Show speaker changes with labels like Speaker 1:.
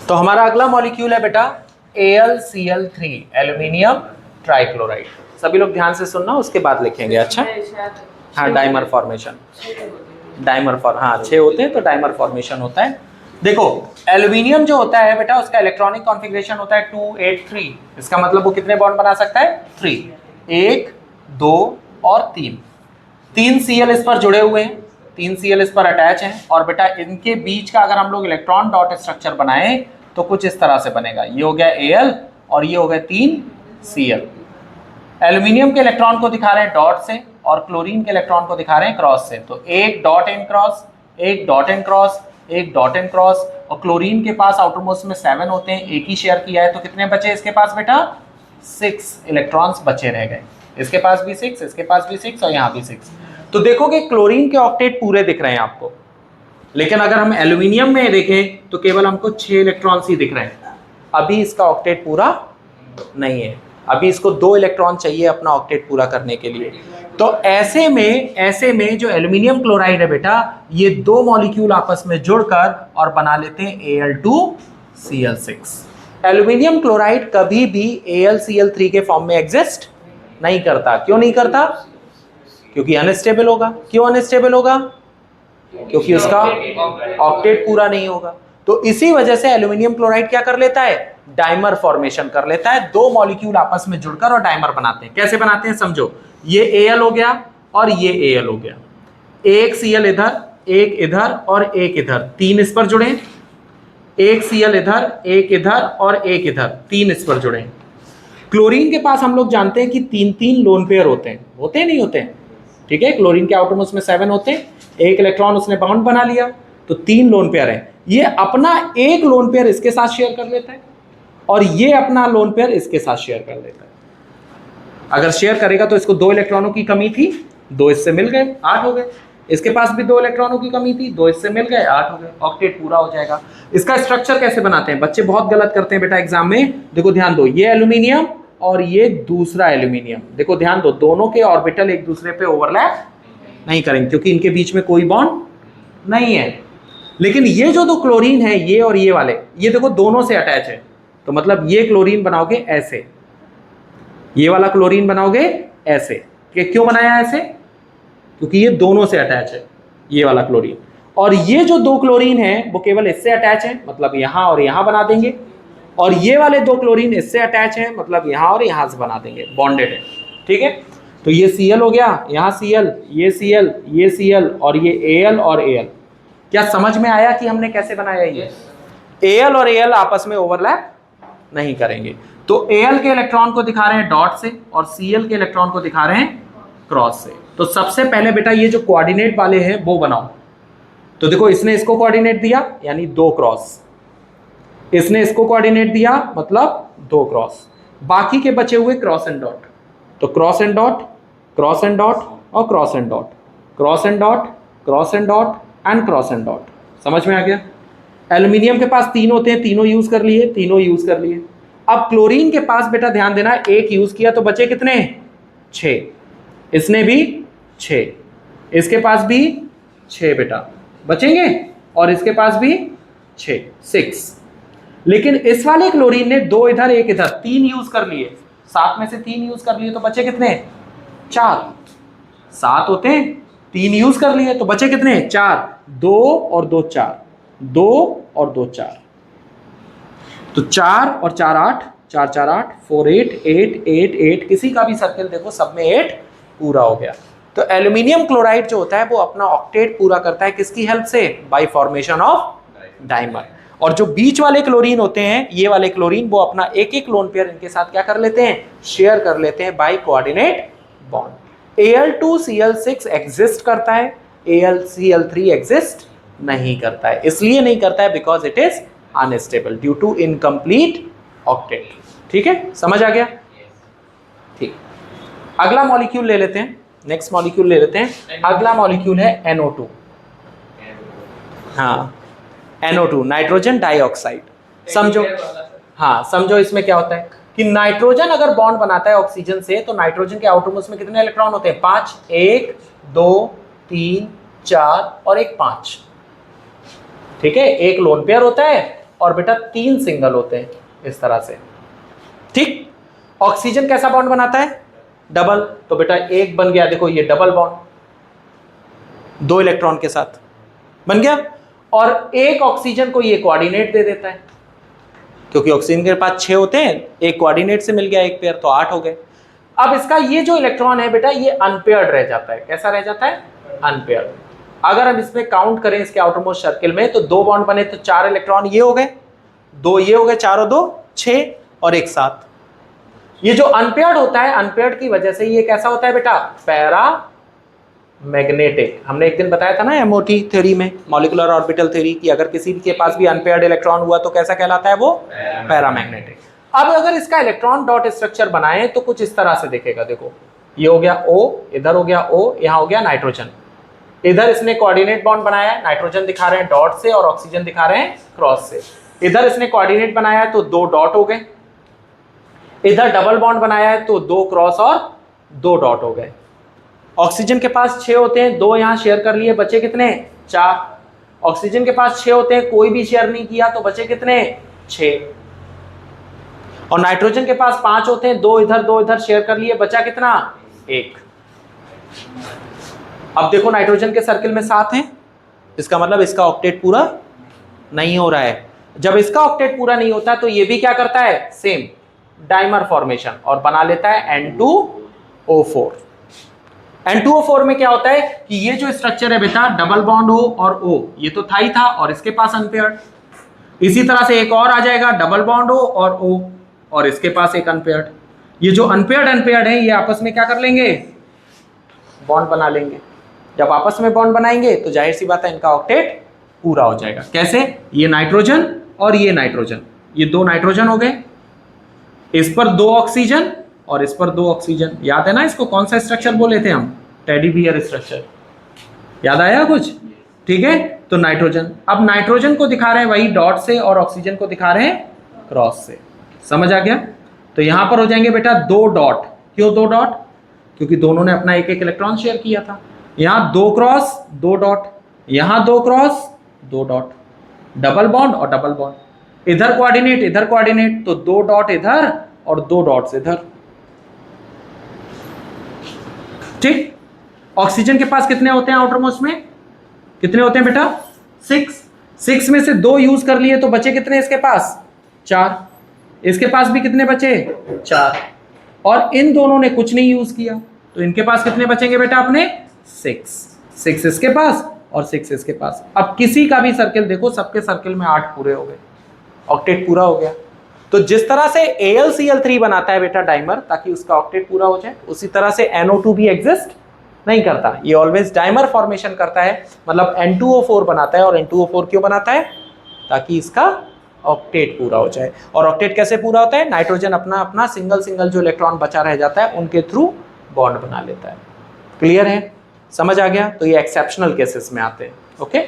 Speaker 1: तो हमारा अगला मॉलिक्यूल है बेटा AlCl3, एल्यूमिनियम ट्राइक्लोराइड। सभी लोग ध्यान से सुनना, उसके बाद लिखेंगे। अच्छा हाँ, डाइमर फॉर्मेशन, हाँ 6 होते हैं तो डाइमर फॉर्मेशन होता है। देखो एल्यूमिनियम जो होता है बेटा, उसका इलेक्ट्रॉनिक कॉन्फ़िगरेशन होता है 283। इसका मतलब वो कितने बॉन्ड बना सकता है? 3, 1, 2 और 3। 3 Cl इस पर जुड़े हुए हैं, 3 Cl इस पर अटैच हैं, और बेटा इनके बीच का अगर हम लोग इलेक्ट्रॉन डॉट स्ट्रक्चर बनाए तो कुछ इस तरह से बनेगा। ये हो गया Al और ये हो गया 3 Cl। एल्यूमिनियम के इलेक्ट्रॉन को दिखा रहे हैं डॉट से और क्लोरीन के इलेक्ट्रॉन को दिखा रहे हैं क्रॉस से। तो एक डॉट एंड क्रॉस, एक डॉट एंड क्रॉस, एक डॉट एंड क्रॉस। और क्लोरीन के पास आउटर मोस्ट में 7 होते हैं, एक ही शेयर किया है, तो कितने बचे इसके पास बेटा? 6 इलेक्ट्रॉन्स बचे रह गए। इसके पास भी 6, इसके पास भी 6 और यहाँ भी 6। तो देखोगे क्लोरीन के ऑक्टेट पूरे दिख रहे हैं आपको, लेकिन अगर हम एल्यूमिनियम में देखें तो केवल हमको 6 इलेक्ट्रॉन्स ही दिख रहे हैं। अभी इसका ऑक्टेट पूरा नहीं है, अभी इसको 2 इलेक्ट्रॉन चाहिए अपना ऑक्टेट पूरा करने के लिए। तो ऐसे में जो एल्यूमिनियम क्लोराइड है बेटा, ये 2 मॉलिक्यूल आपस में जुड़कर और बना लेते हैं Al2Cl6। एल्यूमिनियम क्लोराइड कभी भी AlCl3 के फॉर्म में एग्जिस्ट नहीं करता। क्यों नहीं करता? क्योंकि अनस्टेबल होगा। क्यों अनस्टेबल होगा? क्योंकि उसका ऑक्टेट पूरा नहीं होगा। तो इसी वजह से एल्यूमिनियम क्लोराइड क्या कर लेता है? डाइमर फॉर्मेशन कर लेता है। 2 मॉलिक्यूल आपस में जुड़कर और डाइमर बनाते हैं। कैसे बनाते हैं समझो। ये Al हो गया और ये Al हो गया, एक Cl इधर, एक इधर और एक इधर, 3 इस पर जुड़े। एक Cl इधर, एक इधर और एक इधर, 3 इस पर जुड़े। क्लोरीन के पास हम लोग जानते हैं कि 3-3 लोन पेयर होते हैं, होते हैं नहीं होते हैं? ठीक है, क्लोरीन के आउटर मोस्ट में 7 होते हैं, एक इलेक्ट्रॉन उसने बाउंड बना लिया तो 3 लोन पेयर है। ये अपना एक लोन पेयर इसके साथ शेयर कर लेता है और ये अपना लोन पेयर इसके साथ शेयर कर लेता है। अगर शेयर करेगा तो इसको 2 इलेक्ट्रॉनों की कमी थी, 2 इससे मिल गए, 8 हो गए। इसके पास भी 2 इलेक्ट्रॉनों की कमी थी, 2 इससे मिल गए, 8 हो गए। ऑक्टेट पूरा हो जाएगा। इसका स्ट्रक्चर कैसे बनाते हैं? बच्चे बहुत गलत करते हैं बेटा एग्जाम में। देखो ध्यान दो, ये एल्यूमिनियम और ये दूसरा एल्यूमिनियम, देखो ध्यान दो, दोनों के ऑर्बिटल एक दूसरे पे ओवरलैप नहीं करेंगे क्योंकि इनके बीच में कोई बॉन्ड नहीं है। लेकिन ये जो 2 क्लोरीन है, ये और ये वाले, ये देखो दोनों से अटैच है। तो मतलब ये क्लोरीन बनाओगे ऐसे, ये वाला क्लोरीन बनाओगे ऐसे। क्यों बनाया ऐसे? क्योंकि ये दोनों से अटैच है, ये वाला क्लोरीन। और ये जो 2 क्लोरीन है वो केवल इससे अटैच है, मतलब यहां और यहां बना देंगे। और ये वाले 2 क्लोरीन इससे अटैच है, मतलब यहां और यहां से बना देंगे, बॉन्डेड है। ठीक है, तो ये Cl हो गया, यहां Cl, ये Cl, ये Cl और ये Al और Al। क्या समझ में आया कि हमने कैसे बनाया? ये Al और Al आपस में ओवरलैप नहीं करेंगे। तो Al के इलेक्ट्रॉन को दिखा रहे हैं डॉट से और Cl के इलेक्ट्रॉन को दिखा रहे हैं क्रॉस से। तो सबसे पहले बेटा ये जो कोऑर्डिनेट वाले हैं वो बनाओ। तो देखो इसने इसको कोऑर्डिनेट दिया यानी 2 क्रॉस, इसने इसको कोऑर्डिनेट दिया मतलब 2 क्रॉस, बाकी के बचे हुए क्रॉस एंड डॉट। तो cross and dot, cross and dot और cross and dot, cross and dot, cross and dot and cross and dot. समझ में आ गया? एल्यूमिनियम के पास 3 होते हैं, तीनों यूज कर लिए, तीनों यूज कर लिए। अब क्लोरीन के पास बेटा ध्यान देना, 1 यूज किया तो बचे कितने? 6। इसने भी 6, इसके पास भी 6 बेटा बचेंगे और इसके पास भी 6। लेकिन इस वाले क्लोरीन ने 2 इधर 1 इधर, 3 यूज कर लिए, 7 में से 3 यूज कर लिए तो बचे कितने? 4। 7 होते हैं, 3 यूज कर लिए तो बचे कितने? 4। 2 और 2 4, 2 और 2 4, तो 4 और 4 8, 4 4 8, 4 8, 8 8 8, किसी का भी सर्कल देखो सब में 8 पूरा हो गया। तो एल्यूमिनियम क्लोराइड जो होता है वो अपना ऑक्टेट पूरा करता है किसकी हेल्प से? Bye formation of dimer. और जो बीच वाले क्लोरीन होते हैं, ये वाले क्लोरीन, वो अपना एक एक लोन पेयर इनके साथ क्या कर लेते हैं? शेयर कर लेते हैं by coordinate bond. Al2Cl6 exist करता है, AlCl3 एग्जिस्ट नहीं करता है। इसलिए नहीं करता है because it is unstable due to incomplete octet. ठीक है, समझ आ गया? ठीक, अगला मॉलिक्यूल ले लेते हैं, नेक्स्ट मॉलिक्यूल ले लेते हैं। अगला मॉलिक्यूल है NO2। हाँ, NO2 नाइट्रोजन डाइऑक्साइड। समझो, हाँ समझो इसमें क्या होता है कि नाइट्रोजन अगर बॉन्ड बनाता है ऑक्सीजन से तो नाइट्रोजन के आउटर मोस्ट में कितने इलेक्ट्रॉन होते हैं? 5। 1 2 3 4 और एक 5। ठीक है, एक लोन पेयर होता है और बेटा 3 सिंगल होते हैं इस तरह से। ठीक, ऑक्सीजन कैसा बॉन्ड बनाता है? डबल। तो बेटा एक बन गया, देखो ये डबल बॉन्ड 2 इलेक्ट्रॉन के साथ बन गया, और एक ऑक्सीजन को ये कोऑर्डिनेट दे देता है, क्योंकि ऑक्सीजन के पास 6 होते हैं, एक कोऑर्डिनेट से मिल गया एक पेयर, तो 8 हो गए। अब इसका ये जो इलेक्ट्रॉन है बेटा ये अनपेयर्ड रह जाता है। कैसा रह जाता है? अनपेयर्ड। अगर हम इसमें काउंट करें इसके आउटर मोस्ट सर्किल में, तो 2 बॉन्ड बने तो 4 इलेक्ट्रॉन ये हो गए, 2 ये हो गए, 4 और 2 6 और एक 7। ये जो अनपेयर्ड होता है, अनपेयर्ड की वजह से ये कैसा होता है बेटा? Para magnetic. हमने एक दिन बताया था ना एमओटी थ्योरी में, मॉलिक्यूलर ऑर्बिटल थ्योरी, कि अगर किसी के पास भी अनपेयर्ड इलेक्ट्रॉन हुआ तो कैसा कहलाता है वो? पैरामैग्नेटिक। अब अगर इसका इलेक्ट्रॉन डॉट स्ट्रक्चर बनाए तो कुछ इस तरह से दिखेगा। देखो ये हो गया O, इधर हो गया O, यहां हो गया नाइट्रोजन। इधर इसने कोऑर्डिनेट बॉन्ड बनाया है, नाइट्रोजन दिखा रहे हैं डॉट से और ऑक्सीजन दिखा रहे हैं क्रॉस से। इधर इसने कोऑर्डिनेट बनाया है तो 2 डॉट हो गए, इधर डबल बॉन्ड बनाया है तो 2 क्रॉस और 2 डॉट हो गए। ऑक्सीजन के पास 6 होते हैं, 2 यहां शेयर कर लिए, बचे कितने? 4। ऑक्सीजन के पास 6 होते हैं, कोई भी शेयर नहीं किया तो बचे कितने? 6। और नाइट्रोजन के पास 5 होते हैं, 2 इधर शेयर कर लिए, बचा कितना? 1। अब देखो नाइट्रोजन के सर्किल में 7 हैं, इसका मतलब इसका ऑक्टेट पूरा नहीं हो रहा है। जब इसका ऑक्टेट पूरा नहीं होता तो ये भी क्या करता है? सेम डाइमर फॉर्मेशन, और बना लेता है N2O4। N2O4 में क्या होता है कि ये जो स्ट्रक्चर है बेटा, डबल बॉन्ड O और O, ये तो था ही था, और इसके पास अनपेयर्ड। इसी तरह से एक और आ जाएगा, डबल बॉन्ड O और O, और इसके पास एक अनपेयर्ड। ये जो अनपेयर्ड है ये आपस में क्या कर लेंगे? बॉन्ड बना लेंगे। जब आपस में बॉन्ड बनाएंगे तो जाहिर सी बात है इनका ऑक्टेट पूरा हो जाएगा। कैसे? ये नाइट्रोजन और ये नाइट्रोजन, ये 2 नाइट्रोजन हो गए, इस पर 2 ऑक्सीजन और इस पर 2 ऑक्सीजन। याद है ना इसको कौन सा स्ट्रक्चर बोले थे हम? Teddy bear structure. याद आया कुछ? ठीक है, तो नाइट्रोजन। अब नाइट्रोजन को दिखा रहे हैं वही डॉट से और ऑक्सीजन को दिखा रहे हैं क्रॉस से। समझ आ गया? तो यहां पर हो जाएंगे बेटा 2 डॉट। क्यों 2 डॉट? क्योंकि दोनों ने अपना एक एक इलेक्ट्रॉन शेयर किया था। यहां 2 क्रॉस 2 डॉट, यहां 2 क्रॉस 2 डॉट, डबल बॉन्ड और डबल बॉन्ड, इधर कोऑर्डिनेट, तो 2 डॉट इधर और 2 डॉट्स इधर। ठीक, ऑक्सीजन के पास कितने होते हैं आउटर मोस्ट में? कितने होते हैं बेटा? 6 में से 2 यूज कर लिए तो बचे कितने इसके पास? 4। इसके पास भी कितने बचे? 4। और इन दोनों ने कुछ नहीं यूज किया तो इनके पास कितने बचेंगे बेटा अपने? 6 इसके पास और 6 इसके पास। अब किसी का भी सर्किल देखो, सबके सर्किल में 8 पूरे हो गए, ऑक्टेट पूरा हो गया। तो जिस तरह से AlCl3 बनाता है बेटा डाइमर ताकि उसका ऑक्टेट पूरा हो जाए, उसी तरह से NO2 भी एग्जिस्ट नहीं करता, ये ऑलवेज डाइमर फॉर्मेशन करता है, मतलब N2O4 बनाता है। और N2O4 क्यों बनाता है? ताकि इसका ऑक्टेट पूरा हो जाए। और ऑक्टेट कैसे पूरा होता है? नाइट्रोजन अपना सिंगल जो इलेक्ट्रॉन बचा रह जाता है उनके थ्रू बॉन्ड बना लेता है। क्लियर है? समझ आ गया? तो ये एक्सेप्शनल केसेस में आते हैं। ओके।